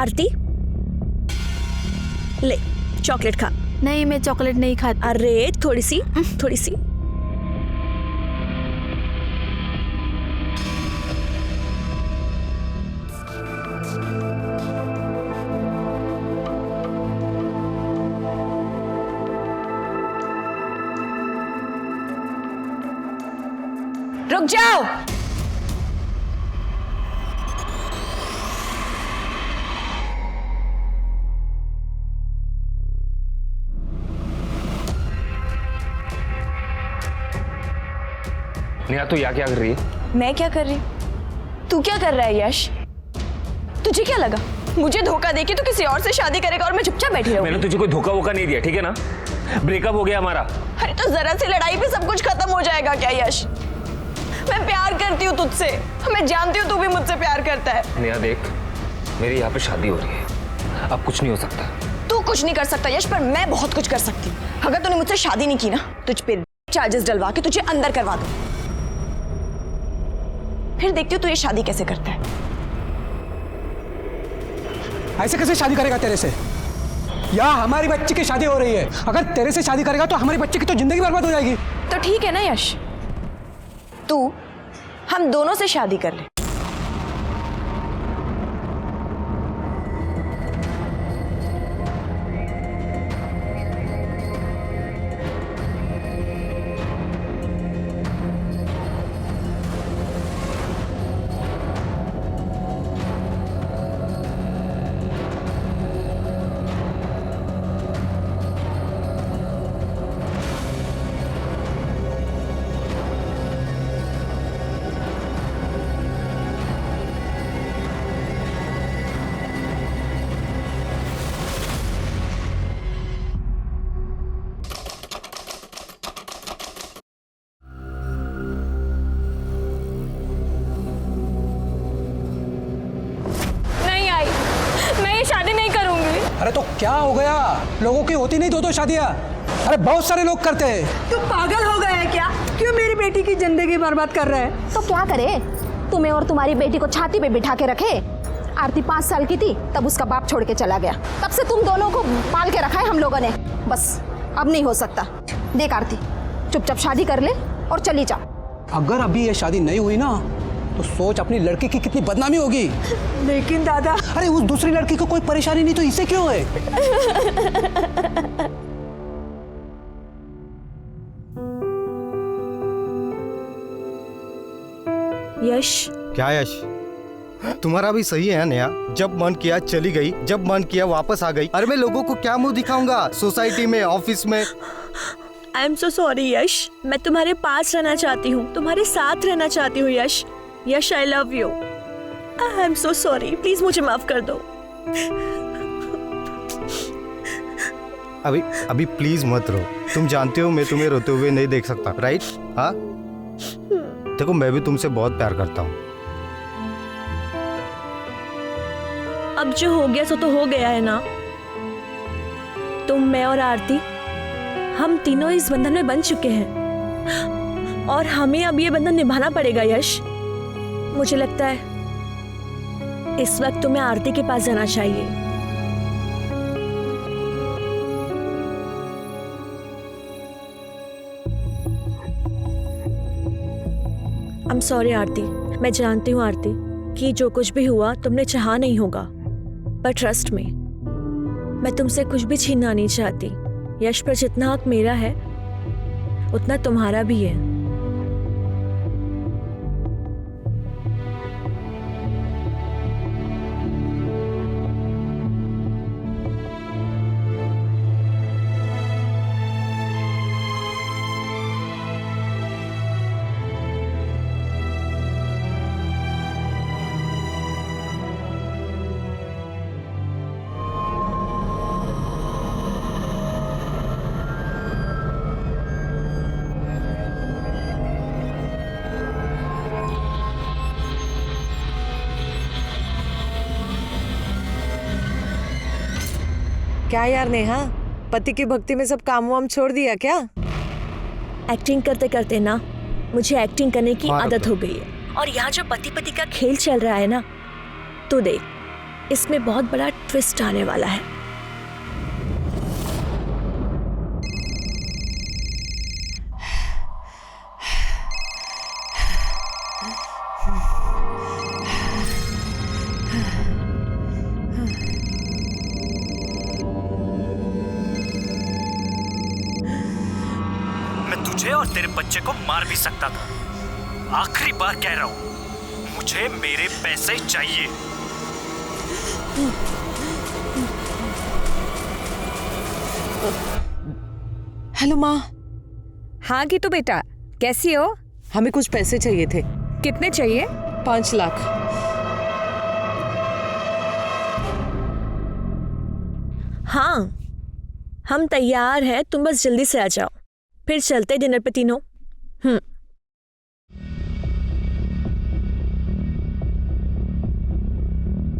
आरती ले चॉकलेट खा। नहीं, मैं चॉकलेट नहीं खाती। अरे थोड़ी सी थोड़ी सी। रुक जाओ। नेहा तू यहाँ क्या कर रही है? मैं क्या कर रही? तू क्या कर रहा है यश? तुझे क्या लगा मुझे धोखा देके तू किसी और से शादी करेगा और मैं चुपचाप बैठी रहूंगी? मैंने तुझे कोई धोखा वोखा नहीं दिया, ठीक है ना? ब्रेकअप हो गया हमारा। अरे तो जरा सी लड़ाई पे सब कुछ खत्म हो जाएगा क्या यश? मैं प्यार करती हूँ तुझसे, मैं जानती हूँ तू भी मुझसे प्यार करता है। नेहा देख, मेरी यहाँ पे शादी हो रही है, अब कुछ नहीं हो सकता। तू कुछ नहीं कर सकता यश, पर मैं बहुत कुछ कर सकती हूँ। अगर तूने मुझसे शादी नहीं की ना, तुझ पे चार्जेस डलवा के तुझे अंदर करवा दूँ। फिर देखती हूँ तू ये शादी कैसे करता है। ऐसे कैसे शादी करेगा तेरे से? यहाँ हमारी बच्ची की शादी हो रही है, अगर तेरे से शादी करेगा तो हमारी बच्ची की तो जिंदगी बर्बाद हो जाएगी। तो ठीक है ना यश, तू हम दोनों से शादी कर ले। अरे तो क्या हो गया? लोगों की होती नहीं दो शादियां? अरे बहुत सारे लोग करते हैं। तू पागल हो गया है क्या? क्यों मेरी बेटी की जिंदगी बर्बाद कर रहा है? तो क्या करे? तुम्हें और तुम्हारी बेटी को छाती पे बिठा के रखे। आरती 5 साल की थी तब उसका बाप छोड़ के चला गया, तब से तुम दोनों को पाल के रखा है हम लोगों ने। बस अब नहीं हो सकता। देख आरती, चुपचाप शादी कर ले और चली जा। अगर अभी ये शादी नहीं हुई ना तो सोच अपनी लड़की की कितनी बदनामी होगी। लेकिन दादा, अरे उस दूसरी लड़की को कोई परेशानी नहीं तो इसे क्यों है? यश, क्या यश? तुम्हारा भी सही है नेहा, जब मन किया चली गई, जब मन किया वापस आ गई। अरे मैं लोगों को क्या मुंह दिखाऊंगा सोसाइटी में, ऑफिस में? आई एम सो सॉरी यश, मैं तुम्हारे पास रहना चाहती हूँ, तुम्हारे साथ रहना चाहती हूँ Yash. Yash I love you. I am so sorry, please मुझे माफ कर दो। अभी प्लीज मत रो। तुम जानते हो मैं तुम्हें रोते हुए नहीं देख सकता, राइट? हाँ देखो, मैं भी तुमसे बहुत प्यार करता हूँ। अब जो हो गया सो तो हो गया है ना। तुम, मैं और आरती, हम तीनों इस बंधन में बंध चुके हैं और हमें अब ये बंधन निभाना पड़ेगा यश। मुझे लगता है इस वक्त तुम्हें आरती के पास जाना चाहिए। आई एम सॉरी आरती, मैं जानती हूँ आरती कि जो कुछ भी हुआ तुमने चाहा नहीं होगा, पर ट्रस्ट में मैं तुमसे कुछ भी छीनना नहीं चाहती। यश पर जितना हक मेरा है उतना तुम्हारा भी है। क्या यार नेहा, पति की भक्ति में सब काम वाम छोड़ दिया क्या? एक्टिंग करते करते ना मुझे एक्टिंग करने की आदत हो गई है, और यहाँ जो पति पति का खेल चल रहा है ना, तो देख इसमें बहुत बड़ा ट्विस्ट आने वाला है। मैं तुझे और तेरे बच्चे को मार भी सकता था। आखिरी बार कह रहा हूं, मुझे मेरे पैसे चाहिए। हेलो माँ। हाँ गीतू बेटा, कैसी हो? हमें कुछ पैसे चाहिए थे। कितने चाहिए? 5 लाख। हाँ, हम तैयार हैं, तुम बस जल्दी से आ जाओ, फिर चलते हैं डिनर पे तीनों।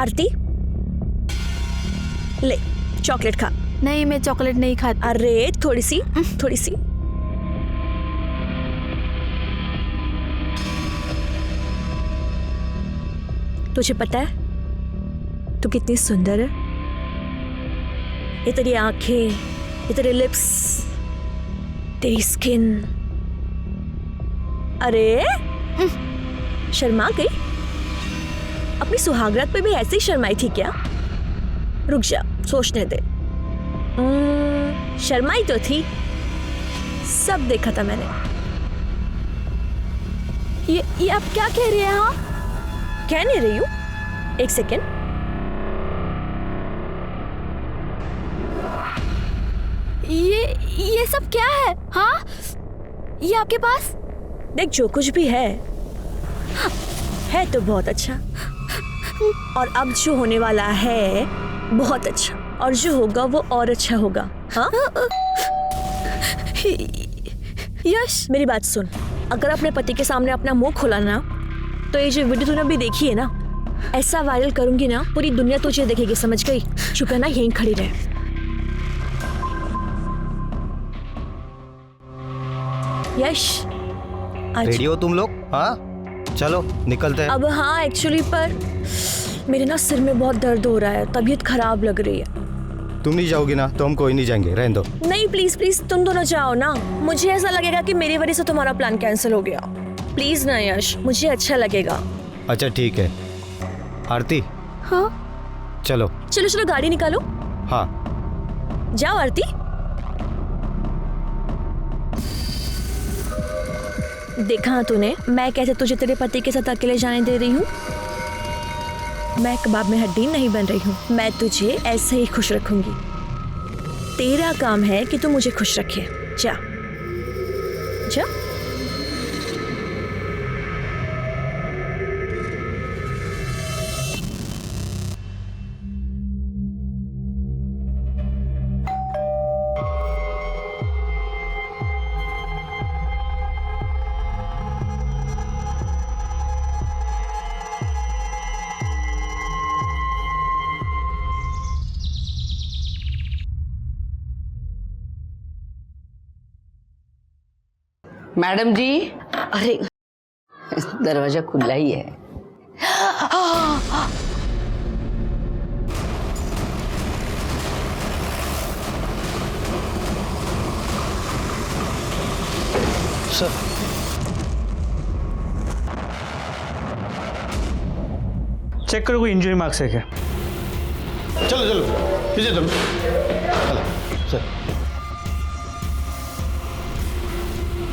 आरती, ले चॉकलेट खा। नहीं, मैं चॉकलेट नहीं खाती। अरे थोड़ी सी। तुझे पता है तू कितनी सुंदर है? ये तेरी आंखें, ये तेरे लिप्स, तेरी स्किन। अरे शर्मा गई? अपनी सुहागरात पे भी ऐसे ही शर्माई थी क्या? रुक जा, सोचने दे। शर्माई तो थी, सब देखा था मैंने। ये आप क्या कह रही हैं? हाँ, कह नहीं रही हूँ, एक सेकेंड। ये सब क्या है? हाँ, ये आपके पास? देख, जो कुछ भी है तो बहुत अच्छा, और अब जो होने वाला है बहुत अच्छा, और जो होगा वो और अच्छा होगा। हाँ यश, मेरी बात सुन, अगर अपने पति के सामने अपना मुंह खोला ना, तो ये जो वीडियो तूने अभी देखी है ना, ऐसा वायरल करूंगी ना, पूरी दुनिया तुझे देखेगी, समझ गई? चुप है ना, यहीं खड़ी रहे। यश, रेडी हो तुम लोग? हाँ चलो निकलते हैं। अब हाँ, एक्चुअली पर मेरे ना सिर में बहुत दर्द हो रहा है, तबीयत खराब लग रही है। तुम नहीं जाओगी ना तो हम कोई नहीं जाएंगे, रहने दो। नहीं प्लीज प्लीज, तुम दोनों जाओ ना, मुझे ऐसा लगेगा कि मेरी वजह से तुम्हारा प्लान कैंसिल हो गया। प्लीज ना यश, मुझे अच्छा लगेगा। अच्छा ठीक है। आरती, हाँ चलो। चलो चलो, गाड़ी निकालो। हाँ जाओ आरती। देखा तूने, मैं कैसे तुझे तेरे पति के साथ अकेले जाने दे रही हूँ? मैं कबाब में हड्डी नहीं बन रही हूँ, मैं तुझे ऐसे ही खुश रखूंगी। तेरा काम है कि तू मुझे खुश रखे। जा जा। मैडम जी, अरे दरवाजा खुला ही है। सर, चेक करो कोई इंजरी मार्क्स है क्या? चलो चलो पीछे चलो। सर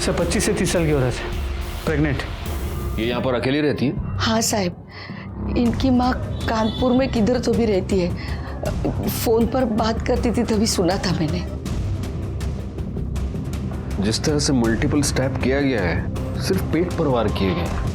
सर 25 से 30 साल की औरत है, प्रेग्नेंट। ये यहाँ पर अकेली रहती है? हाँ साहब, इनकी माँ कानपुर में किधर तो भी रहती है। फोन पर बात करती थी तभी सुना था मैंने। जिस तरह से मल्टीपल स्टैब किया गया है, सिर्फ पेट पर वार किए गए हैं।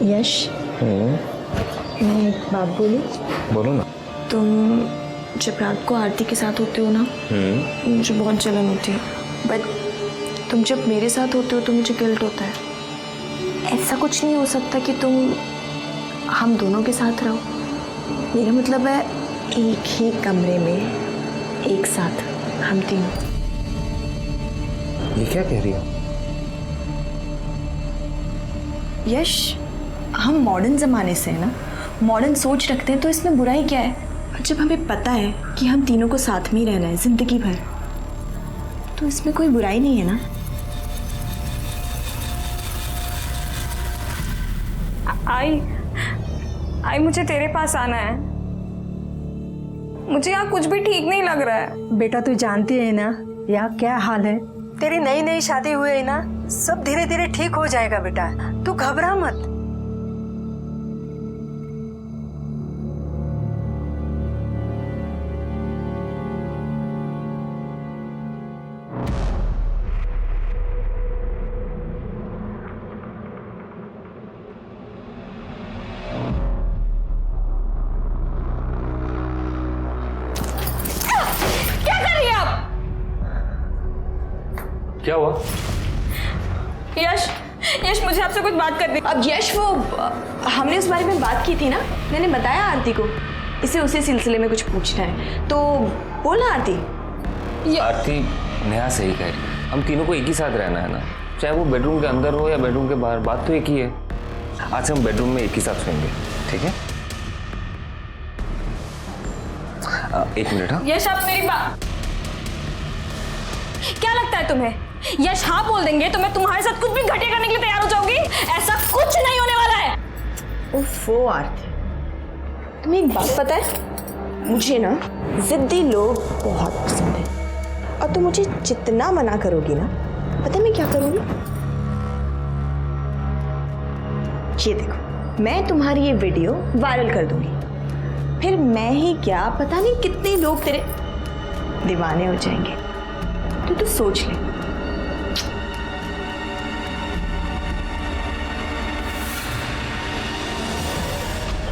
यश, मैं एक बात बोलूं? बोलो ना। तुम जब रात को आरती के साथ होते हो ना, मुझे बहुत जलन होती है, बट तुम जब मेरे साथ होते हो तो मुझे गिल्ट होता है। ऐसा कुछ नहीं हो सकता कि तुम हम दोनों के साथ रहो। मेरा मतलब है एक ही कमरे में एक साथ हम तीनों। ये क्या कह रही हो? यश, हम मॉडर्न ज़माने से हैं ना, मॉडर्न सोच रखते हैं, तो इसमें बुराई क्या है? और जब हमें पता है कि हम तीनों को साथ में ही रहना है ज़िंदगी भर, तो इसमें कोई बुराई नहीं है ना। आई मुझे तेरे पास आना है। मुझे यहाँ कुछ भी ठीक नहीं लग रहा है। बेटा तू जानती है ना यहाँ क्या हाल है। तेरी नई नई शादी हुई है ना, सब धीरे धीरे ठीक हो जाएगा बेटा, तू घबरा मत। क्या हुआ? यश मुझे आपसे कुछ बात करनी। अब यश, वो हमने उस बारे में बात की थी ना, मैंने बताया आरती को, इसे उसी सिलसिले में कुछ पूछना है, तो बोला आरती। आरती नेहा सही कह रही है, हम तीनों को एक ही साथ रहना है ना, चाहे वो बेडरूम के अंदर हो या बेडरूम के बाहर, बात तो एक ही है। आज से हम बेडरूम में एक ही साथ सोएंगे, ठीक है? एक मिनट। हाँ यश, आप मेरी बात, क्या लगता है तुम्हें यश हाँ बोल देंगे तो मैं तुम्हारे साथ कुछ भी घटिया करने के लिए तैयार हो जाऊंगी? ऐसा कुछ नहीं होने वाला है। ओफो आरती, तुम्हें एक बात पता है, मुझे ना जिद्दी लोग बहुत पसंद है, और तुम मुझे जितना मना करोगी ना, पता है मैं क्या करूंगी? ये देखो, मैं तुम्हारी ये वीडियो वायरल कर दूंगी, फिर मैं ही क्या पता नहीं कितने लोग तेरे दीवाने हो जाएंगे। तो सोच ले।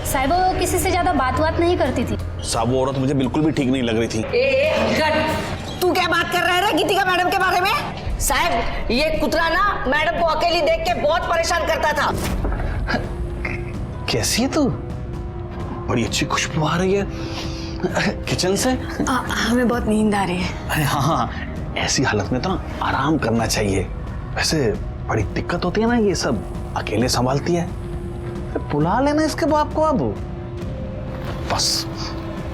साहिब वो किसी से ज्यादा बात नहीं करती थी। साहब वो औरत मुझे बिल्कुल भी ठीक नहीं लग रही थी। तू क्या बात कर रहा है गीतिका मैडम के बारे में? साहब ये कुतरा ना मैडम को अकेली देख के बहुत परेशान करता था। कैसी है तू? बड़ी अच्छी खुशबू आ रही है किचन से। हमें बहुत नींद आ रही है। अरे हाँ, ऐसी हालत में तो ना आराम करना चाहिए। वैसे बड़ी दिक्कत होती है ना, ये सब अकेले संभालती है, बुला लेना इसके बाप को। अब बस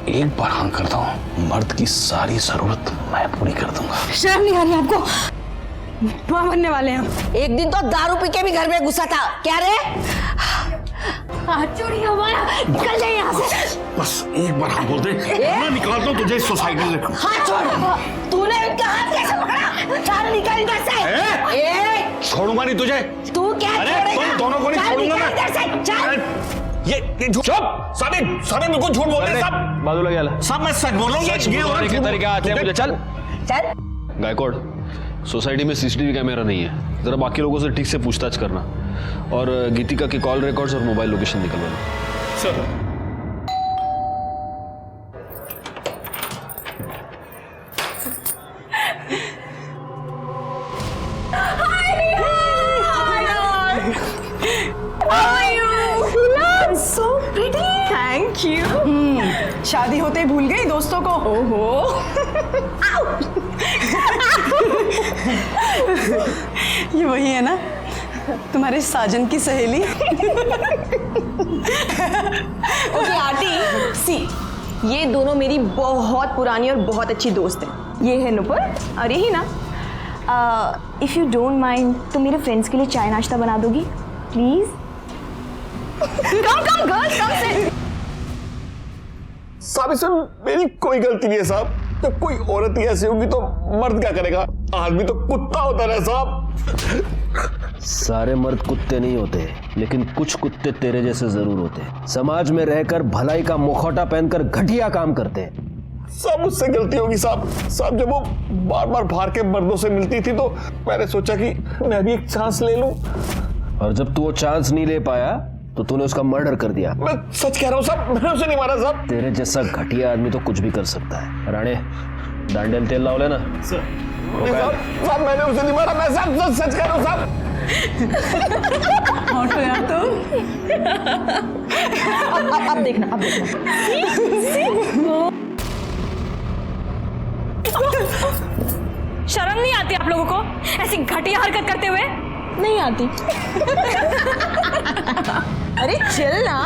एक बार हाँ करता हूँ, मर्द की सारी जरूरत मैं पूरी कर दूंगा। शर्म नहीं आ रही आपको? बुआ बनने वाले हैं। एक दिन तो दारू पी के भी घर में घुसा था। क्या रे? चोरी हमारा, निकल जाए यहाँ से। बस एक बार हाँ बोल दे, मैं निकालता हूँ तुझे इस सोसाइटी से। हाथ छोड़। तूने उनका हाथ कैसे पकड़ा? चल निकल इधर से। छोड़ूंगा नहीं तुझे। तू क्या छोड़ेगा? तुम दोनों को नहीं छोड़ूंगा मैं। इधर से चल। ये झूठ। साबित बिल्कुल झूठ बोल रहे हैं सब। बादू लगा ला। सब मैं सच बोल रहा हूँ। सच बोलने के तरीके आते हैं मुझे। चल चल। गायकवाड़, सोसाइटी में सीसीटीवी कैमरा नहीं है, जरा बाकी लोगों से ठीक से पूछताछ करना, और गीतिका की कॉल रिकॉर्ड्स और मोबाइल लोकेशन निकलवाना। Sir thank you. शादी होते ही भूल गई दोस्तों को। ओहो। ये वही है ना तुम्हारे साजन की सहेली? ओके आंटी, सी ये दोनों मेरी बहुत पुरानी और बहुत अच्छी दोस्त हैं। ये है नुपुर और यही ना। इफ यू डोंट माइंड तो मेरे फ्रेंड्स के लिए चाय नाश्ता बना दोगी प्लीज? कम गर्ल्स कम से। साहब इसमें मेरी कोई गलती नहीं है साहब। जब कोई औरत ही ऐसी होगी तो मर्द क्या करेगा? आदमी तो कुत्ता होता है साहब। सारे मर्द कुत्ते नहीं होते, लेकिन कुछ कुत्ते तेरे जैसे जरूर होते हैं। समाज में रहकर भलाई का मुखौटा पहनकर घटिया काम करते हैं। सब मुझसे गलती होगी साहब। साहब जब वो बार बार बाहर के मर्दों से मिलती थी तो मैंने सोचा कि मैं भी एक चांस ले लूं। और जब तू वो चांस नहीं ले पाया तो तूने उसका मर्डर कर दिया। मैं सच कह रहा हूँ साहब, मैंने उसे नहीं मारा साहब। तेरे जैसा घटिया आदमी तो कुछ भी कर सकता है। राणे, डांडेल तेल लाओ लेना। साहब मैंने उसे नहीं मारा, मैं साहब सच कह रहा हूँ साहब। तो यार तुम अब देखना, अब देखना। शर्म नहीं आती आप लोगों को? ऐसी घटिया हरकत करते हुए? नहीं आती। अरे चल ना,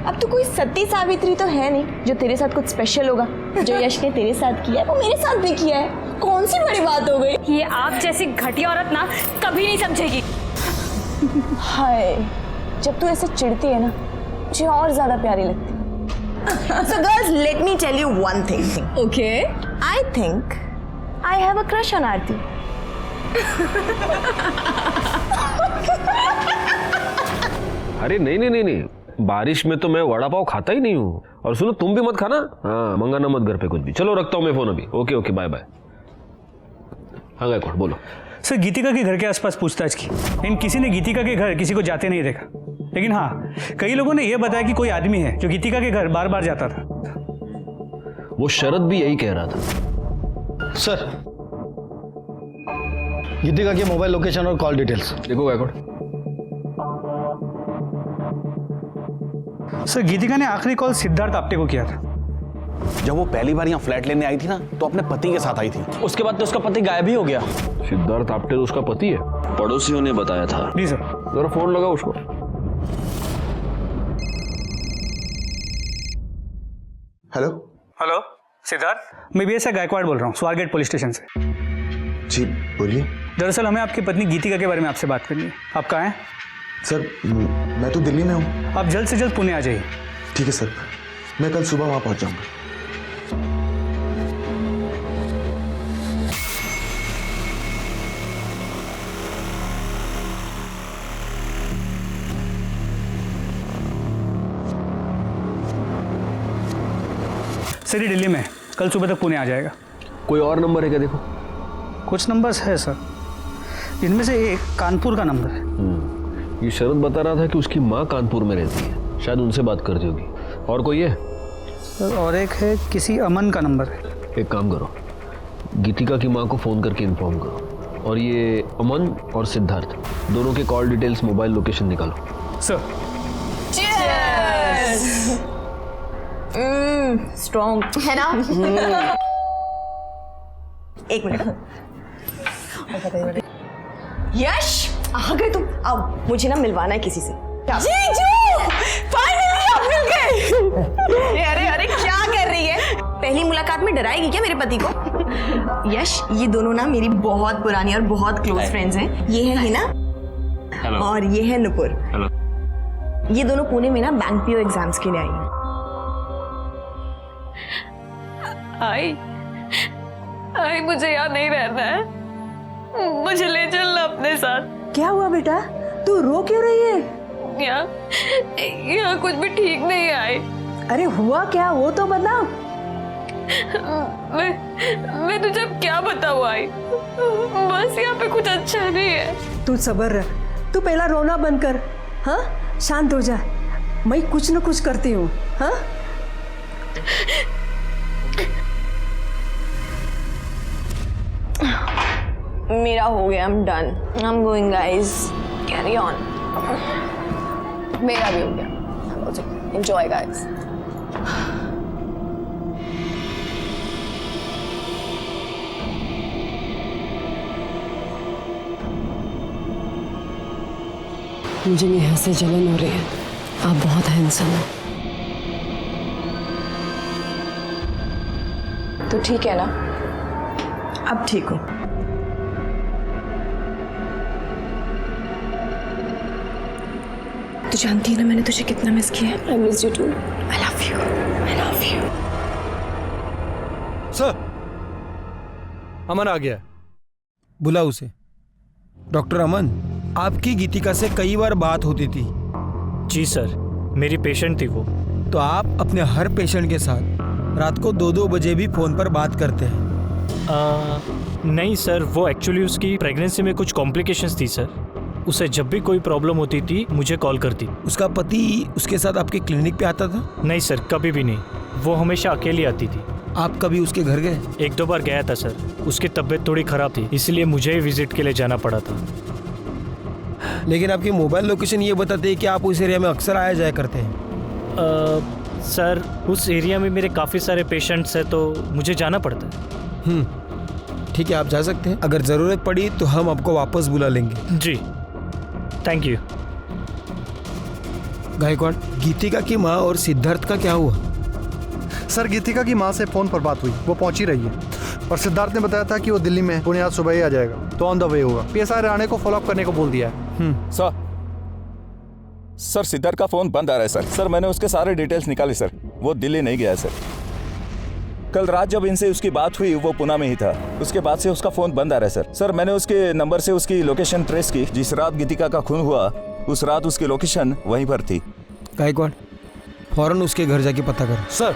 अब तो कोई सती सावित्री तो है नहीं जो तेरे साथ कुछ स्पेशल होगा। जो यश ने तेरे साथ किया है वो मेरे साथ भी किया है, कौन सी बड़ी बात हो गई। ये आप जैसी घटिया औरत ना कभी नहीं समझेगी। हाय, जब तू ऐसे चिढ़ती है ना मुझे और ज्यादा प्यारी लगती है। So girls, let me tell you one thing. Okay. I think I have a crush on Aarti. अरे नहीं नहीं नहीं नहीं, बारिश में तो मैं वड़ा पाव खाता ही नहीं हूँ। और सुनो, तुम भी मत खाना। हाँ, मंगाना मत घर पे कुछ भी। चलो रखता हूँ मैं फोन अभी। Okay okay, bye bye. हाँ गायकवाड़ बोलो। सर, गीतिका के घर के आसपास पूछताछ की, लेकिन किसी ने गीतिका के घर किसी को जाते नहीं देखा। लेकिन हाँ, कई लोगों ने यह बताया कि कोई आदमी है जो गीतिका के घर बार बार जाता था। वो शरद भी यही कह रहा था। सर, गीतिका के मोबाइल लोकेशन और कॉल डिटेल्स देखो गायकवाड़। सर, गीतिका ने आखिरी कॉल सिद्धार्थ आप्टे को किया था। जब वो पहली बार यहाँ फ्लैट लेने आई थी ना, तो अपने पति के साथ आई थी। उसके बाद तो उसका पति गायब ही हो गया। सिद्धार्थ आप्टे तो उसका पति है, पड़ोसियों ने बताया था। जी सर। जरा फोन लगाओ उसको। हेलो हेलो सिद्धार्थ, मैं BSI गायकवाड़ बोल रहा हूँ, स्वारगेट पुलिस स्टेशन से। जी बोलिए। दरअसल हमें आपकी पत्नी गीतिका के बारे में आपसे बात करनी है। आप कहाँ हैं? सर, मैं तो दिल्ली में हूँ। आप जल्द से जल्द पुणे आ जाइए। ठीक है सर, मैं कल सुबह वहाँ पहुँच जाऊँगा। सर, ये दिल्ली में कल सुबह तक पुणे आ जाएगा। कोई और नंबर है क्या? देखो कुछ नंबर्स है सर, इनमें से एक कानपुर का नंबर है। ये शरद बता रहा था कि उसकी माँ कानपुर में रहती है, शायद उनसे बात करती होगी। और कोई है? सर, और एक है, किसी अमन का नंबर है। एक काम करो, गीतिका की माँ को फ़ोन करके इन्फॉर्म करो, और ये अमन और सिद्धार्थ दोनों के कॉल डिटेल्स, मोबाइल लोकेशन निकालो। सर। स्ट्रॉन्ग है ना? एक मिनट। यश, आ गए तुम। अब मुझे ना मिलवाना है किसी से। जीजू, फाइनली आप मिल गए। अरे अरे, क्या कर रही है? पहली मुलाकात में डराएगी क्या मेरे पति को? यश, ये दोनों ना मेरी बहुत पुरानी और बहुत क्लोज फ्रेंड्स हैं। ये है हिना और ये है नुपुर। ये दोनों पुणे में ना बैंक पीओ एग्जाम्स के लिए आई हैं। आई मुझे यहाँ नहीं रहना है, मुझे ले चलना अपने साथ। क्या हुआ बेटा, तू रो क्यों रही है? यहाँ कुछ भी ठीक नहीं आई। अरे हुआ क्या, वो तो बता। मैं तुझे अब क्या बताऊँ आई, बस यहाँ पे कुछ अच्छा नहीं है। तू सब्र रख, तू पहला रोना बंद कर। हाँ, शांत हो जा, मैं कुछ न कुछ करती हूँ। हाँ, मेरा हो गया, I'm done. I'm going guys. Carry on. मेरा भी हो गया। Enjoy guys. मुझे नेहा से जलन हो रही है। आप बहुत हैंडसम हो। तो ठीक है ना? अब ठीक हो? तू जानती है ना मैंने तुझे कितना मिस किया है। I miss you too. I love you. I love you. Sir, Aman आ गया, बुला उसे। डॉक्टर अमन, आपकी गीतिका से कई बार बात होती थी। जी सर, मेरी पेशेंट थी वो। तो आप अपने हर पेशेंट के साथ रात को 2-2 बजे भी फोन पर बात करते हैं? नहीं सर, वो एक्चुअली उसकी प्रेगनेंसी में कुछ कॉम्प्लिकेशंस थी सर। उसे जब भी कोई प्रॉब्लम होती थी मुझे कॉल करती। उसका पति उसके साथ आपके क्लिनिक पे आता था? नहीं सर, कभी भी नहीं, वो हमेशा अकेली आती थी। आप कभी उसके घर गए? 1-2 बार गया था सर, उसकी तबीयत थोड़ी ख़राब थी, इसलिए मुझे ही विजिट के लिए जाना पड़ा था। लेकिन आपकी मोबाइल लोकेशन ये बताते हैं कि आप उस एरिया में अक्सर आया जाया करते हैं। सर, उस एरिया में मेरे काफ़ी सारे पेशेंट्स हैं तो मुझे जाना पड़ता है। ठीक है, आप जा सकते हैं। अगर ज़रूरत पड़ी तो हम आपको वापस बुला लेंगे। जी, थैंक यू। गायकवाड़, गीतिका की माँ और सिद्धार्थ का क्या हुआ? सर, गीतिका की माँ से फ़ोन पर बात हुई, वो पहुंच ही रही है। और सिद्धार्थ ने बताया था कि वो दिल्ली में पुणे आज सुबह ही आ जाएगा, तो ऑन द वे होगा। पीएसआई राणे को फॉलोअप करने को बोल दिया है। सर सिद्धार्थ का फोन बंद आ रहा है सर। मैंने उसके सारे डिटेल्स निकाले सर। वो दिल्ली नहीं गया है सर। कल रात जब इनसे उसकी बात हुई वो पुणे में ही था। उसके बाद से उसका फोन बंद आ रहा है सर। मैंने उसके नंबर से उसकी लोकेशन ट्रेस की। जिस रात गीतिका का खून हुआ उस रात उसकी लोकेशन वहीं पर थी। गायकवाड़, फौरन उसके घर जाके पता करो। सर।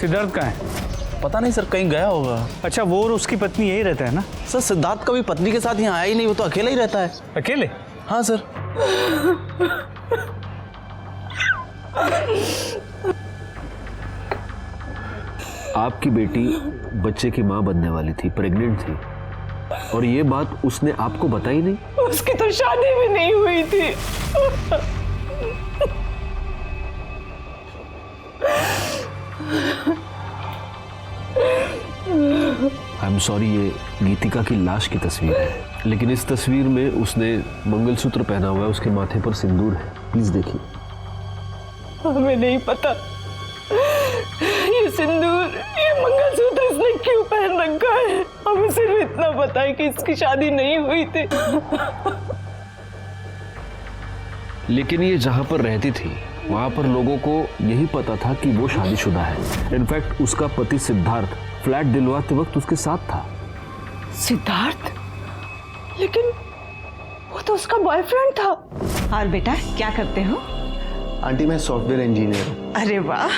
सिद्धार्थ कहाँ है? पता नहीं सर, कहीं गया होगा। अच्छा, वो और उसकी पत्नी यही रहता है ना? सर सिद्धार्थ कभी पत्नी के साथ यहाँ आया ही नहीं, वो तो अकेला ही रहता है। अकेले? हाँ सर। आपकी बेटी बच्चे की माँ बनने वाली थी, प्रेग्नेंट थी, और ये बात उसने आपको बताई नहीं? उसकी तो शादी भी नहीं हुई थी। आई एम सॉरी, ये गीतिका की लाश की तस्वीर है, लेकिन इस तस्वीर में उसने मंगलसूत्र पहना हुआ है, उसके माथे पर सिंदूर है। प्लीज देखिए। हमें नहीं पता ये सिंदूर, ये मंगलसूत्र इसने क्यों पहन रखा है। हमें सिर्फ इतना पता है कि इसकी शादी नहीं हुई थी। लेकिन ये जहां पर रहती थी वहां पर लोगों को यही पता था कि वो शादीशुदा है। इनफैक्ट उसका पति सिद्धार्थ फ्लैट दिलवाते वक्त उसके साथ था। सिद्धार्थ? लेकिन वो तो उसका बॉयफ्रेंड था। और बेटा क्या करते हो? आंटी मैं सॉफ्टवेयर इंजीनियर हूँ। अरे वाह,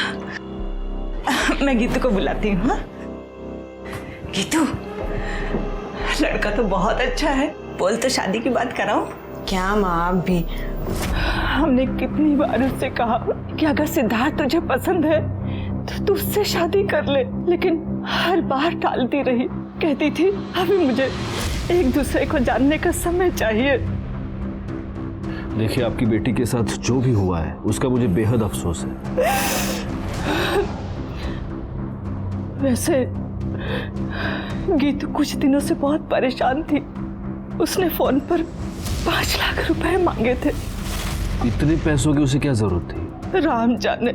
मैं गीतू को बुलाती हूँ। गीतू, लड़का तो बहुत अच्छा है, बोल तो शादी की बात कराऊं। क्या माँ, आप भी? हमने कितनी बार उससे कहा कि अगर सिद्धार्थ तुझे पसंद है तो तू उससे शादी कर ले, लेकिन हर बार टालती रही। कहती थी अभी मुझे एक दूसरे को जानने का समय चाहिए। देखिए, आपकी बेटी के साथ जो भी हुआ है उसका मुझे बेहद अफसोस है। वैसे गीतू कुछ दिनों से बहुत परेशान थी। उसने फोन पर 5 लाख रुपए मांगे थे। इतने पैसों की उसे क्या जरूरत थी? राम जाने,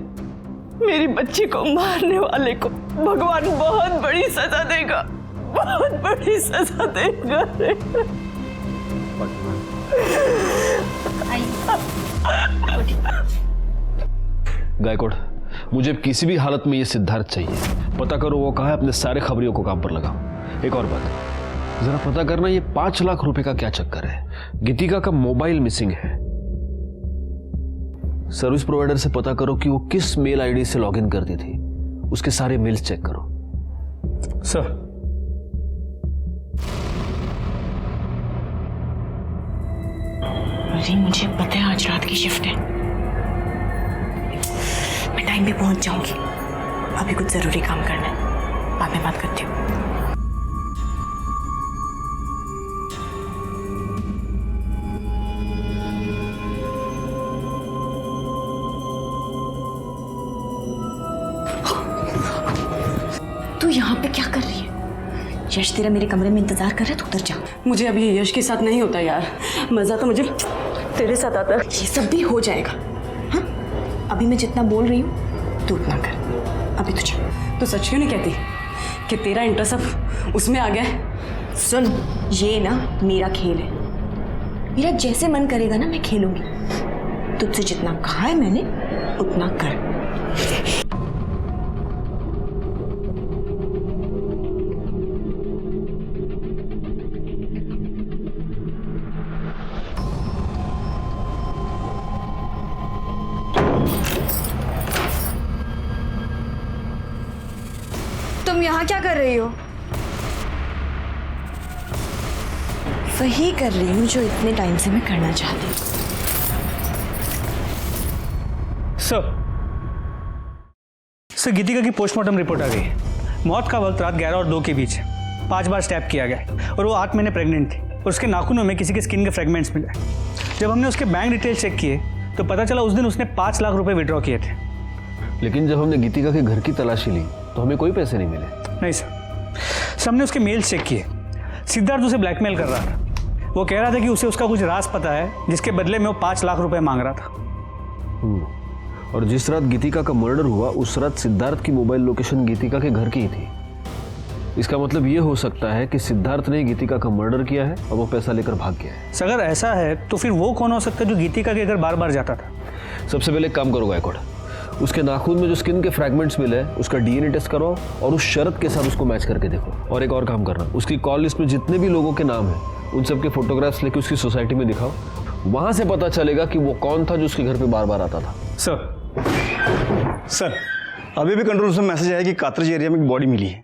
मेरी बच्ची को मारने वाले को भगवान बहुत बड़ी सजा देगा, बहुत बड़ी सजा देगा। गायकवाड़, मुझे किसी भी हालत में ये सिद्धार्थ चाहिए। पता करो वो कहाँ है, अपने सारे खबरियों को काम पर लगाओ। एक और बात, जरा पता करना ये 5 लाख रुपए का क्या चक्कर है। गीतिका का मोबाइल मिसिंग है। सर्विस प्रोवाइडर से पता करो कि वो किस मेल आईडी से लॉगिन करती थी। उसके सारे मेल्स चेक करो। सर। अरे मुझे पता है आज रात की शिफ्ट है, मैं टाइम पे पहुंच जाऊंगी। अभी कुछ जरूरी काम करना है, बाद में बात करती हूँ। तू यहाँ पे क्या कर रही है? यश तेरा मेरे कमरे में इंतजार कर रहा है, तू उधर जा। मुझे अब ये यश के साथ नहीं होता यार, मजा तो मुझे तेरे साथ आता है। ये सब भी हो जाएगा। हाँ, अभी मैं जितना बोल रही हूँ तू उतना कर। अभी तू जा। तो सच क्यों नहीं कहती कि तेरा इंटरेस्ट अब उसमें आ गया है? सुन, ये ना मेरा खेल है। मेरा जैसे मन करेगा ना मैं खेलूंगी। तुझसे जितना कहा है मैंने उतना कर। तुम यहाँ क्या कर रही हो? वही कर रही हूँ जो इतने टाइम से मैं करना चाहती हूँ। सर, गीतिका की पोस्टमार्टम रिपोर्ट आ गई। मौत का वक्त रात 11 और 2 के बीच है। 5 बार स्टैब किया गया और वो 8 महीने प्रेग्नेंट थी। और उसके नाखूनों में किसी के स्किन के फ्रेगमेंट्स मिले। जब हमने उसके बैंक डिटेल्स चेक किए तो पता चला उस दिन उसने 5 लाख रुपए विड्रॉ किए थे। लेकिन जब हमने गीतिका के घर की तलाशी ली तो हमें कोई पैसे नहीं मिले। नहीं सर, हमने उसके मेल्स चेक किए। सिद्धार्थ उसे ब्लैकमेल कर रहा था। वो कह रहा था कि उसे उसका कुछ राज पता है जिसके बदले में वो 5 लाख रुपए मांग रहा था। और जिस रात गीतिका का मर्डर हुआ उस रात सिद्धार्थ की मोबाइल लोकेशन गीतिका के घर की ही थी। इसका मतलब ये हो सकता है कि सिद्धार्थ ने गीतिका का मर्डर किया है और वो पैसा लेकर भाग गया है। अगर ऐसा है तो फिर वो कौन हो सकता है जो गीतिका के घर बार बार जाता था? सबसे पहले एक काम करो गायकवाड़, उसके नाखून में जो स्किन के फ्रैगमेंट्स मिले उसका डीएनए टेस्ट करवाओ और उस शर्त के साथ उसको मैच करके देखो। और एक और काम करना, उसकी कॉल लिस्ट में जितने भी लोगों के नाम हैं उन सबके फोटोग्राफ्स लेके उसकी सोसाइटी में दिखाओ। वहां से पता चलेगा कि वो कौन था जो उसके घर पे बार बार आता था। सर अभी भी कंट्रोल रूम से मैसेज आया कि कातरज एरिया में एक बॉडी मिली है।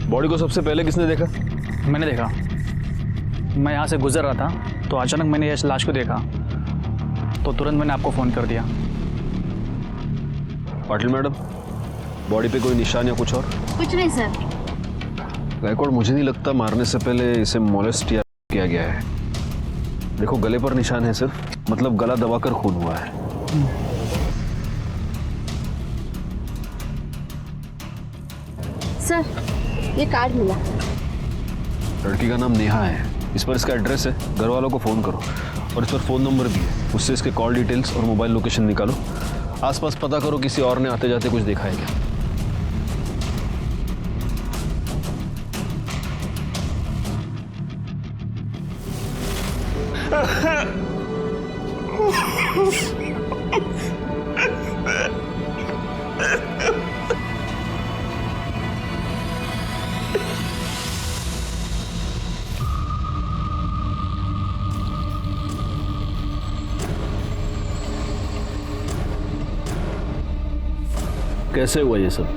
बॉडी को सबसे पहले किसने देखा? मैंने देखा। मैं यहाँ से गुजर रहा था तो अचानक मैंने इस लाश को देखा तो तुरंत मैंने आपको फ़ोन कर दिया। पाटिल मैडम, बॉडी पे कोई निशान या कुछ और? कुछ नहीं सर। गायकवाड़, मुझे नहीं लगता मारने से पहले इसे मोलेस्ट किया गया है। देखो गले पर निशान है सिर्फ, मतलब गला दबाकर खून हुआ है। सर ये कार्ड मिला। लड़की का नाम नेहा है, इस पर इसका एड्रेस है। घर वालों को फ़ोन करो और इस पर फ़ोन नंबर भी है, उससे इसके कॉल डिटेल्स और मोबाइल लोकेशन निकालो। आसपास पता करो किसी और ने आते जाते कुछ देखा है क्या। कैसे हुआ ये सब?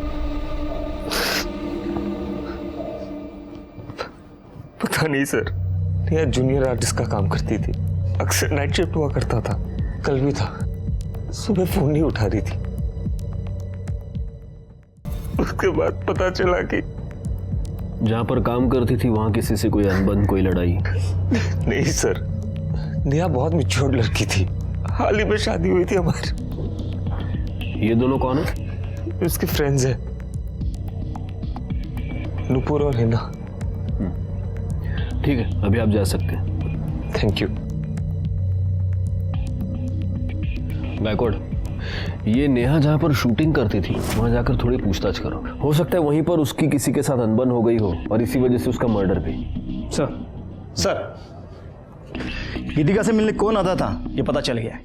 पता नहीं सर, नेहा जूनियर आर्टिस्ट का काम करती थी, अक्सर नाइट शिफ्ट हुआ करता था। कल भी था, सुबह फोन नहीं उठा रही थी। उसके बाद पता चला कि जहां पर काम करती थी वहां किसी से कोई अनबन, कोई लड़ाई? नहीं सर, नेहा बहुत मैच्योर लड़की थी, हाल ही में शादी हुई थी हमारी। ये दोनों कौन है? उसके फ्रेंड्स हैं, नुपुर और हिना। ठीक है, अभी आप जा सकते हैं। Thank you. गायकवाड़, ये नेहा जहां पर शूटिंग करती थी वहां जाकर थोड़ी पूछताछ करो। हो सकता है वहीं पर उसकी किसी के साथ अनबन हो गई हो और इसी वजह से उसका मर्डर भी। सर गीतिका से मिलने कौन आता था ये पता चल गया है।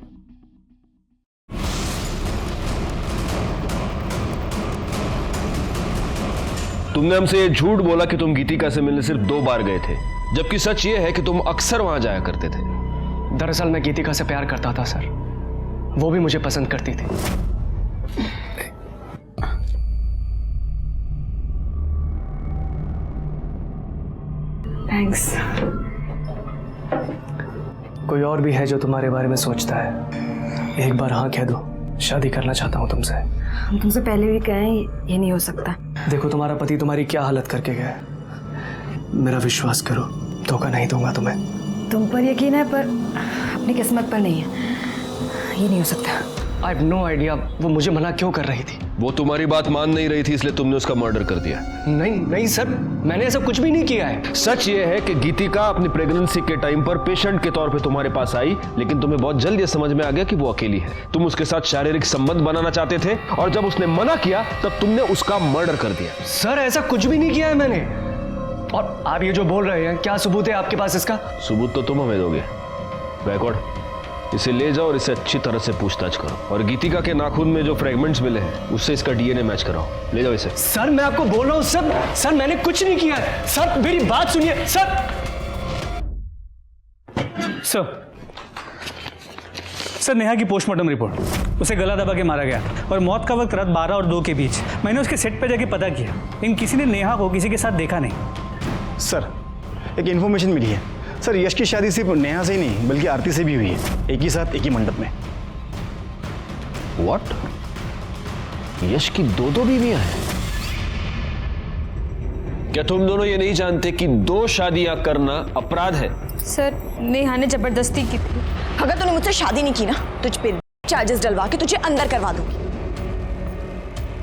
तुमने हमसे ये झूठ बोला कि तुम गीतिका से मिलने सिर्फ 2 बार गए थे, जबकि सच ये है कि तुम अक्सर वहां जाया करते थे। दरअसल मैं गीतिका से प्यार करता था सर, वो भी मुझे पसंद करती थी। थैंक्स। कोई और भी है जो तुम्हारे बारे में सोचता है? एक बार हाँ कह दो, शादी करना चाहता हूँ तुमसे। हम तुमसे पहले भी कहें ये नहीं हो सकता। देखो तुम्हारा पति तुम्हारी क्या हालत करके गया है, मेरा विश्वास करो, धोखा नहीं दूंगा तुम्हें। तुम पर यकीन है पर अपनी किस्मत पर नहीं है, ये नहीं हो सकता। आई हैव नो आइडिया वो मुझे मना क्यों कर रही थी। वो तुम्हारी बात मान नहीं रही थी इसलिए तुमने उसका मर्डर कर दिया। नहीं नहीं सर, मैंने ऐसा कुछ भी नहीं किया है। सच ये है कि गीतिका अपनी प्रेगनेंसी के टाइम पर पेशेंट के तौर पे तुम्हारे पास आई, लेकिन तुम्हें बहुत जल्द ये समझ में आ गया कि वो अकेली है। तुम उसके साथ शारीरिक संबंध बनाना चाहते थे और जब उसने मना किया तब तुमने उसका मर्डर कर दिया। सर ऐसा कुछ भी नहीं किया है मैंने। और आप ये जो बोल रहे हैं, क्या सबूत है आपके पास इसका? सबूत तो तुम हमें दोगे। गायकवाड़, इसे ले जाओ और इसे अच्छी तरह से पूछताछ करो और गीतिका के नाखून में जो फ्रेगमेंट्स मिले हैं उससे इसका डीएनए मैच कराओ। ले जाओ इसे। सर मैं आपको बोल रहा हूं सर मैंने कुछ नहीं किया है। सर मेरी बात सुनिए सर। सर नेहा की पोस्टमार्टम रिपोर्ट, उसे गला दबा के मारा गया और मौत का वक्त रात 12 और 2 के बीच। मैंने उसके सेट पे जाके पता किया, लेकिन किसी ने नेहा को किसी के साथ देखा नहीं। सर एक इन्फॉर्मेशन मिली है सर, यश की शादी सिर्फ नेहा से ही नहीं बल्कि आरती से भी हुई है, एक ही साथ एक ही मंडप में। व्हाट? यश की दो बीवियां हैं? क्या तुम दोनों ये नहीं जानते कि 2 शादियां करना अपराध है? सर नेहा ने जबरदस्ती की थी। अगर तूने मुझसे शादी नहीं की ना, तुझ पे चार्जेस डलवा के तुझे अंदर करवा दूंगी।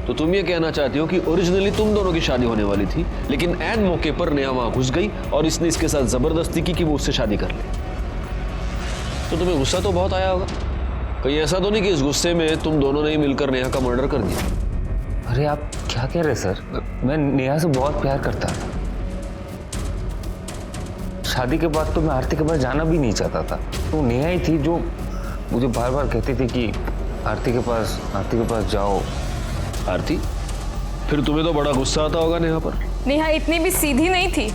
तो तुम ये कहना चाहती हो कि ओरिजिनली तुम दोनों की शादी होने वाली थी, लेकिन ऐन मौके पर नेहा वहां घुस गई और इसने इसके साथ जबरदस्ती की कि वो उससे शादी कर ले। तो तुम्हें गुस्सा तो बहुत आया होगा। कहीं ऐसा तो नहीं कि इस गुस्से में तुम दोनों ने ही मिलकर नेहा का मर्डर कर दिया? अरे आप क्या कह रहे सर? मैं नेहा से बहुत प्यार करता था। शादी के बाद तो मैं आरती के पास जाना भी नहीं चाहता था। तो नेहा ही थी जो मुझे बार बार कहती थी कि आरती के पास जाओ। आरती, फिर तुम्हें तो बड़ा गुस्सा आता होगा नेहा पर। नेहा इतनी भी सीधी नहीं थी।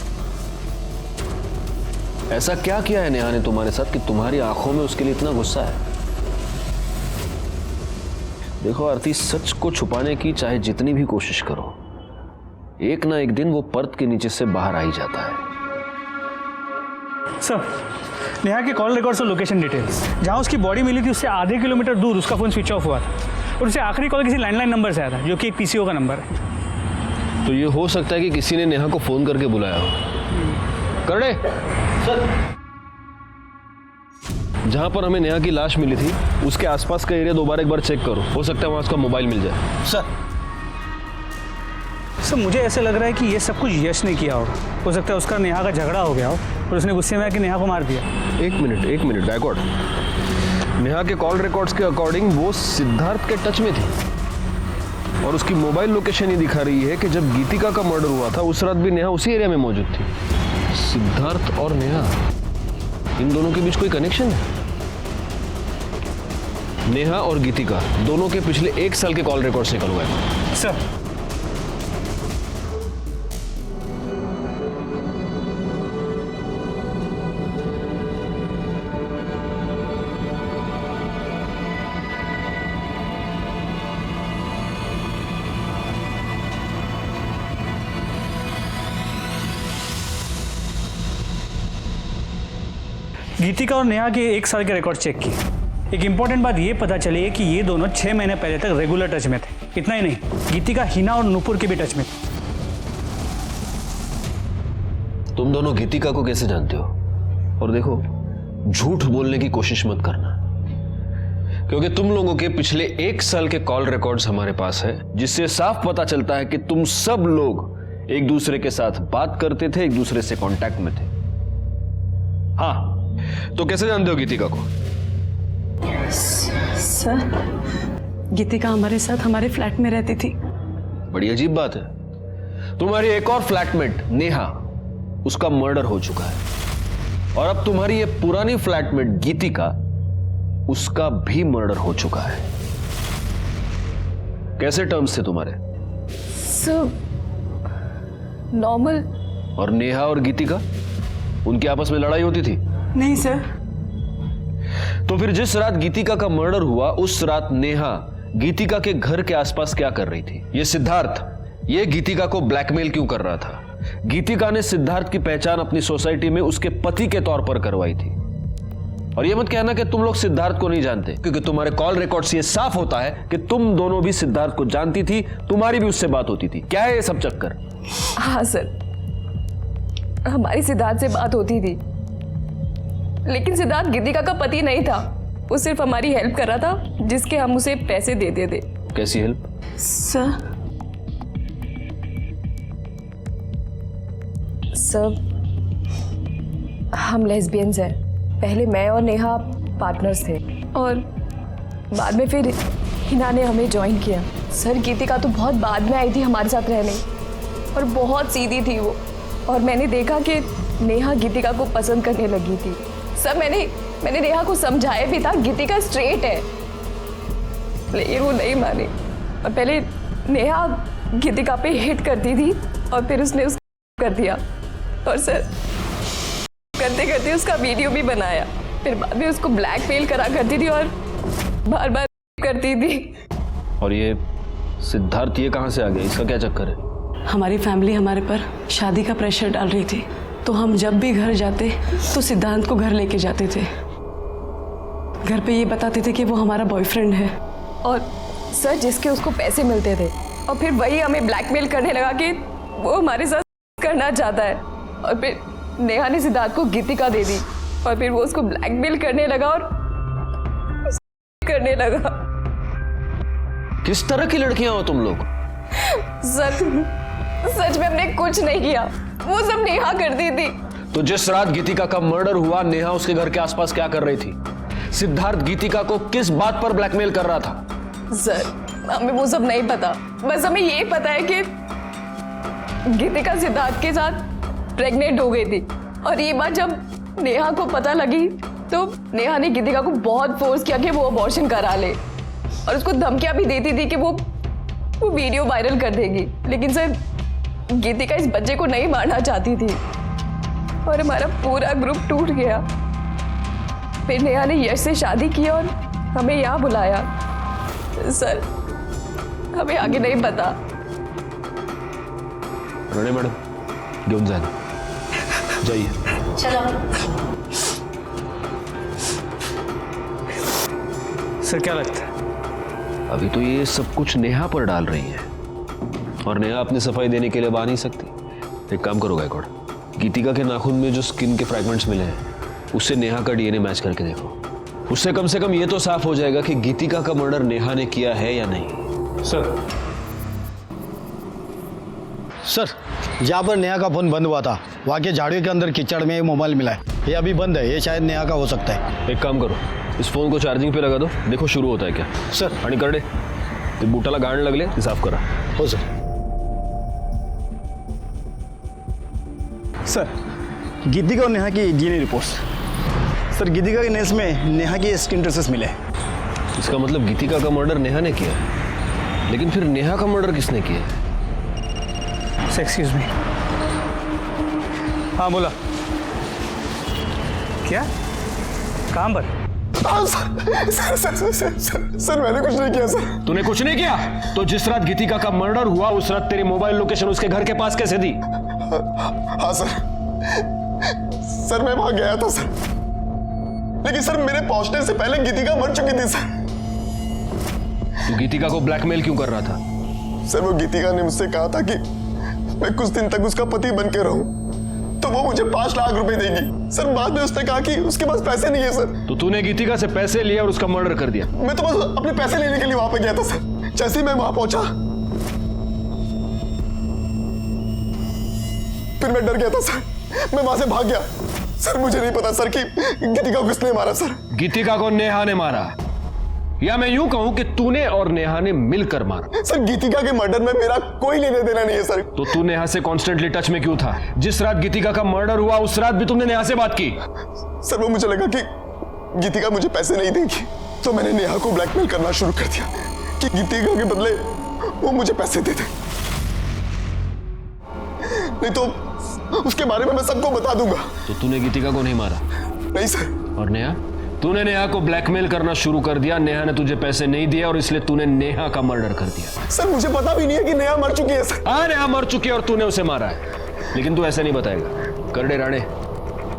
ऐसा क्या किया है नेहा ने तुम्हारे साथ कि तुम्हारी आंखों में उसके लिए इतना गुस्सा है? देखो आरती, सच को छुपाने की चाहे जितनी भी कोशिश करो, एक ना एक दिन वो पर्द के नीचे से बाहर आ ही जाता है। सर, नेहा के कॉल रिकॉर्ड्स और लोकेशन डिटेल्स, जहां उसकी बॉडी मिली थी उससे आधे किलोमीटर दूर उसका फोन स्विच ऑफ हुआ था और उसे आखिरी कॉल किसी लैंडलाइन नंबर से आया था, जो कि एक पीसीओ का नंबर है। तो ये हो सकता है कि किसी ने नेहा को फोन करके बुलाया हो। करणे सर, जहां पर हमें नेहा की लाश मिली थी उसके आसपास का एरिया दोबारा एक बार चेक करो, हो सकता है वहां उसका मोबाइल मिल जाए। सर मुझे ऐसे लग रहा है कि ये सब कुछ यश ने किया होगा। हो सकता है उसका नेहा का झगड़ा हो गया हो और उसने गुस्से में आके नेहा को मार दिया। एक मिनट गायकवाड़, नेहा के कॉल रिकॉर्ड्स के अकॉर्डिंग वो सिद्धार्थ के टच में थी और उसकी मोबाइल लोकेशन ये दिखा रही है कि जब गीतिका का मर्डर हुआ था उस रात भी नेहा उसी एरिया में मौजूद थी। सिद्धार्थ और नेहा, इन दोनों के बीच कोई कनेक्शन है? नेहा और गीतिका दोनों के पिछले 1 साल के कॉल रिकॉर्ड्स निकलवाए। सर गीतिका और नेहा के 1 साल के रिकॉर्ड चेक किए। एक इंपॉर्टेंट बात ये पता चली है कि ये दोनों 6 महीने पहले तक रेगुलर टच में थे। इतना ही नहीं, गीतिका हिना और नूपुर के भी टच में थे। तुम दोनों गीतिका को कैसे जानते हो? और देखो, झूठ बोलने की कोशिश मत करना, क्योंकि तुम लोगों के पिछले 1 साल के कॉल रिकॉर्ड्स हमारे पास है, जिससे साफ पता चलता है कि तुम सब लोग एक दूसरे के साथ बात करते थे, एक दूसरे से कांटेक्ट में थे। हाँ, तो कैसे जानते हो गीतिका को? सर, गीतिका हमारे साथ हमारे फ्लैट में रहती थी। बड़ी अजीब बात है। तुम्हारी एक और फ्लैटमेट नेहा, उसका मर्डर हो चुका है और अब तुम्हारी ये पुरानी फ्लैटमेट गीतिका, उसका भी मर्डर हो चुका है। कैसे टर्म्स थे तुम्हारे? Sir normal. और नेहा और गीतिका, उनकी आपस में लड़ाई होती थी? नहीं सर। तो फिर जिस रात गीतिका का मर्डर हुआ उस रात नेहा गीतिका के घर के आसपास क्या कर रही थी? ये सिद्धार्थ, ये गीतिका को ब्लैकमेल क्यों कर रहा था? गीतिका ने सिद्धार्थ की पहचान अपनी सोसाइटी में उसके पति के तौर पर करवाई थी। और ये मत कहना कि तुम लोग सिद्धार्थ को नहीं जानते, क्योंकि तुम्हारे कॉल रिकॉर्ड से ये साफ होता है कि तुम दोनों भी सिद्धार्थ को जानती थी, तुम्हारी भी उससे बात होती थी। क्या है ये सब चक्कर? हाँ सर, हमारी सिद्धार्थ से बात होती थी, लेकिन सिद्धार्थ गीतिका का पति नहीं था। वो सिर्फ हमारी हेल्प कर रहा था, जिसके हम उसे पैसे देते थे। कैसी हेल्प? सर हम लेस्बियंस हैं। पहले मैं और नेहा पार्टनर्स थे और बाद में फिर हिना ने हमें ज्वाइन किया। सर गीतिका तो बहुत बाद में आई थी हमारे साथ रहने और बहुत सीधी थी वो, और मैंने देखा कि नेहा गीतिका को पसंद करने लगी थी। सर मैंने नेहा को समझाया भी था गीतिका स्ट्रेट है, लेकिन वो नहीं मानी। और पहले नेहा गीतिका पे हिट करती थी और फिर उसने उसको कर दिया, और सर करते करते उसका वीडियो भी बनाया। फिर बाद में उसको ब्लैकमेल करा करती थी और बार बार करती थी। और ये सिद्धार्थ ये कहां से आ गया? इसका क्या चक्कर है? हमारी फैमिली हमारे पर शादी का प्रेशर डाल रही थी। तो हम जब भी घर जाते तो सिद्धांत को घर लेके जाते थे। घर पे ये बताते थे कि वो हमारा बॉयफ्रेंड है, और सर जिसके उसको पैसे मिलते थे, और फिर वही हमें ब्लैकमेल करने लगा कि वो हमारे साथ करना चाहता है। और फिर नेहा ने सिद्धार्थ को गीतिका दे दी, और फिर वो उसको ब्लैकमेल करने लगा और करने लगा। किस तरह की लड़कियां हो तुम लोग? सच में हमने कुछ नहीं किया, वो सब नेहा करती थी। तो जिस रात गीतिका का मर्डर हुआ, नेहा उसके घर के आसपास क्या कर रही थी? सिद्धार्थ गीतिका को किस बात पर ब्लैकमेल कर रहा था? सर हमें वो सब नहीं पता, बस हमें ये पता है कि गीतिका सिद्धार्थ के साथ प्रेग्नेंट हो गई थी, और ये बात जब नेहा को पता लगी तो नेहा ने गीतिका को बहुत फोर्स किया कि वो अबॉर्शन करा ले, और उसको धमकियां भी देती थी कि वो वीडियो वायरल कर देगी। लेकिन सर गीतिका इस बच्चे को नहीं मारना चाहती थी, और हमारा पूरा ग्रुप टूट गया। फिर नेहा ने यश से शादी की और हमें यहाँ बुलाया। सर हमें आगे नहीं पता। राणे मॅडम घेऊन जा, जाइए। चलो सर क्या लगता है? अभी तो ये सब कुछ नेहा पर डाल रही है, और नेहा अपनी सफाई देने के लिए आ नहीं सकती। एक काम करो गायकवाड़, गीतिका के नाखून में जो स्किन के फ्रैगमेंट्स मिले हैं उससे नेहा का डीएनए मैच करके देखो। उससे कम से कम ये तो साफ हो जाएगा कि गीतिका का मर्डर नेहा ने किया है या नहीं। सर जहाँ पर नेहा का फोन बंद हुआ था, वहाँ के झाड़ियों के अंदर कीचड़ में मोबाइल मिला है। ये अभी बंद है, ये शायद नेहा का हो सकता है। एक काम करो, इस फोन को चार्जिंग पे लगा दो, देखो शुरू होता है क्या। सर आणि करडे ते बुटाला गाण लागले ते साफ करा। हो सर। सर गीतिका और नेहा की डीएनए रिपोर्ट्स। सर गीतिका के नेल्स में नेहा की स्किन ट्रेसेस मिले। इसका मतलब गीतिका का मर्डर नेहा ने किया है, लेकिन फिर नेहा का मर्डर किसने किया है? Excuse me. हाँ बोला। क्या काम पर? सर मैंने कुछ नहीं किया सर। तूने कुछ नहीं किया? तो जिस रात गीतिका का मर्डर हुआ उस रात तेरी मोबाइल लोकेशन उसके घर के पास कैसे दी? हाँ सर मैं वहां गया था सर, लेकिन सर मेरे पहुंचने से पहले गीतिका मर चुकी थी सर। तू गीतिका को ब्लैकमेल क्यों कर रहा था? सर वो गीतिका ने मुझसे कहा था कि मैं कुछ दिन तक उसका पति बन के रहूं, तो वो मुझे 5 लाख रुपए देगी। सर बाद में उसने कहा कि उसके पास पैसे नहीं है सर। तो तूने गीतिका से पैसे लिए और उसका मर्डर कर दिया? मैं तो बस अपने पैसे लेने के लिए वहां पे गया था सर। जैसे ही मैं वहां पहुंचा फिर मैं डर गया था सर, मैं वहां से भाग गया। सर मुझे नहीं पता सर कि गीतिका को किसने मारा सर। गीतिका को नेहा ने मारा, या मैं यूं कहूं कि तूने और नेहा ने मिलकर मारा। सर गीतिका के मर्डर में मेरा कोई लेने देना नहीं है सर। तो तू नेहा से कॉन्स्टेंटली टच में क्यों था? जिस रात गीतिका का मर्डर हुआ उस रात भी तुमने नेहा से बात की? सर वो मुझे लगा कि गीतिका मुझे पैसे नहीं देगी, तो मैंने नेहा को ब्लैकमेल करना शुरू कर दिया कि गीतिका के बदले वो मुझे पैसे दे दे, नहीं तो उसके बारे में मैं सबको बता दूंगा। तो तूने गीतिका को नहीं मारा? नहीं सर। और नेहा? तूने नेहा को ब्लैकमेल करना शुरू कर दिया, नेहा ने तुझे पैसे नहीं दिए और इसलिए तूने नेहा का मर्डर कर दिया। सर मुझे पता भी नहीं है कि नेहा मर चुकी है सर। हाँ नेहा मर चुकी है और तूने उसे मारा है, लेकिन तू ऐसे नहीं बताएगा। करडे राणे,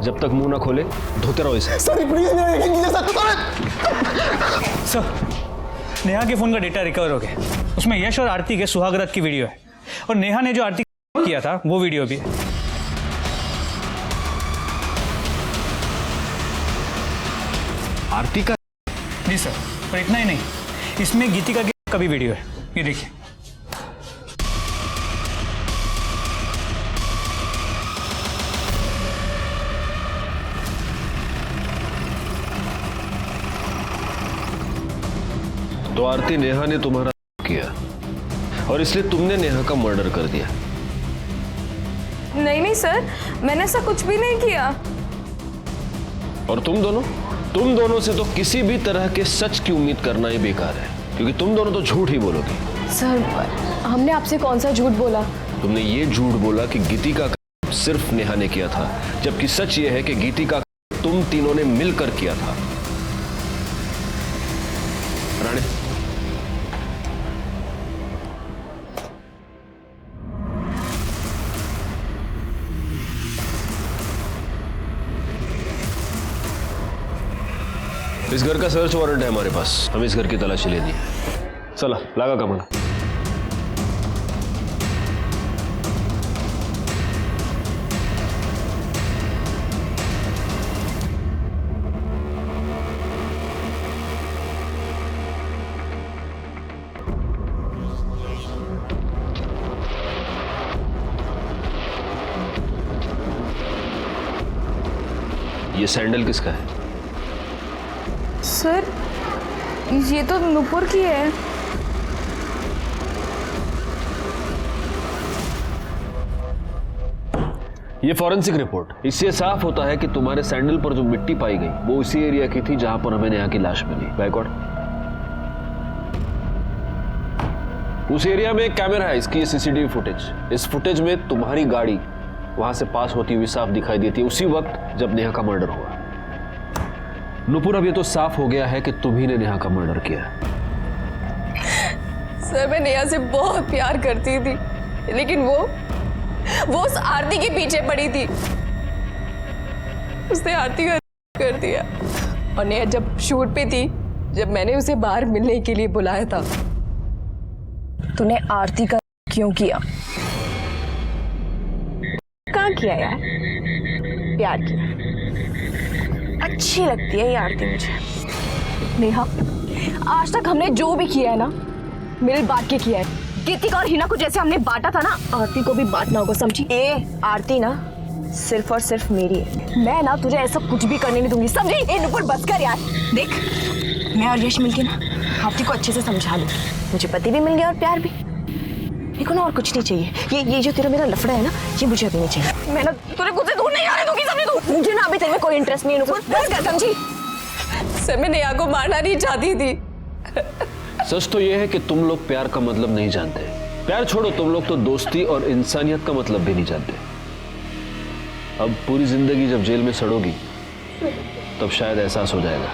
जब तक मुंह ना खोले धोते रहो इसे। सर प्लीज मेरा यकीन कीजिए सर नेहा के फोन का डेटा रिकवर हो गया, उसमें यश और आरती के सुहाग रात की वीडियो है, और नेहा ने जो आरती किया था वो वीडियो भी है। आरती का? जी सर, और इतना ही नहीं, इसमें गीतिका का भी वीडियो है, ये देखिए। तो आरती नेहा ने तुम्हारा किया और इसलिए तुमने नेहा का मर्डर कर दिया? नहीं सर, मैंने ऐसा कुछ भी नहीं किया। और तुम दोनों से तो किसी भी तरह के सच की उम्मीद करना ही बेकार है, क्योंकि तुम दोनों तो झूठ ही बोलोगी। सर हमने आपसे कौन सा झूठ बोला? तुमने ये झूठ बोला कि गीतिका का सिर्फ नेहा ने किया था, जबकि सच ये है कि गीतिका का तुम तीनों ने मिलकर किया था। राणे, इस घर का सर्च वारंट है हमारे पास, हमें इस घर की तलाशी लेनी है। चला लगा कमला। ये सैंडल किसका है? सर ये तो नुपुर की है। ये फॉरेंसिक रिपोर्ट, इससे साफ होता है कि तुम्हारे सैंडल पर जो मिट्टी पाई गई वो उसी एरिया की थी जहां पर हमें नेहा की लाश मिली। गायकवाड़, उस एरिया में एक कैमरा है, इसकी सीसीटीवी फुटेज। इस फुटेज में तुम्हारी गाड़ी वहां से पास होती हुई साफ दिखाई देती है, उसी वक्त जब नेहा का मर्डर हुआ। नुपुर, अब ये तो साफ हो गया है कि तुम ही ने नेहा का मर्डर किया। सर मैं नेहा से बहुत प्यार करती थी, लेकिन वो उस आरती के पीछे पड़ी थी। उसने आरती का कर दिया। और नेहा जब शूट पे थी, जब मैंने उसे बाहर मिलने के लिए बुलाया था, तूने आरती का क्यों किया? कहाँ किया यार? प्यार किया। अच्छी लगती है ये आरती मुझे। नेहा, आज तक हमने जो भी किया है ना, मिल बांट के किया है। गीतिका और हिना को जैसे हमने बांटा था ना, आरती को भी बांटना होगा, समझी? आरती ना सिर्फ और सिर्फ मेरी है। मैं ना तुझे ऐसा कुछ भी करने नहीं दूंगी, समझी? नुपुर बस कर यार। देख, मैं और यश मिलके ना आरती को अच्छे से समझा लूं। मुझे पति भी मिल गया और प्यार भी। मेरे को ना और कुछ नहीं चाहिए। ये जो तेरा मेरा लफड़ा है ना, ये मुझे अभी नहीं चाहिए। मैं ना तुझे खुद से दूर नहीं आने दूंगी, समझी तू? मुझे ना अभी तेरे में कोई इंटरेस्ट नहीं है नुपुर, बस कर, समझी? सर मैं नेहा को मारना नहीं चाहती थी। सच तो यह है कि तुम लोग प्यार का मतलब नहीं जानते। प्यार छोड़ो, तुम लोग तो दोस्ती और इंसानियत का मतलब भी नहीं जानते। अब पूरी जिंदगी जब जेल में सड़ोगी तब शायद एहसास हो जाएगा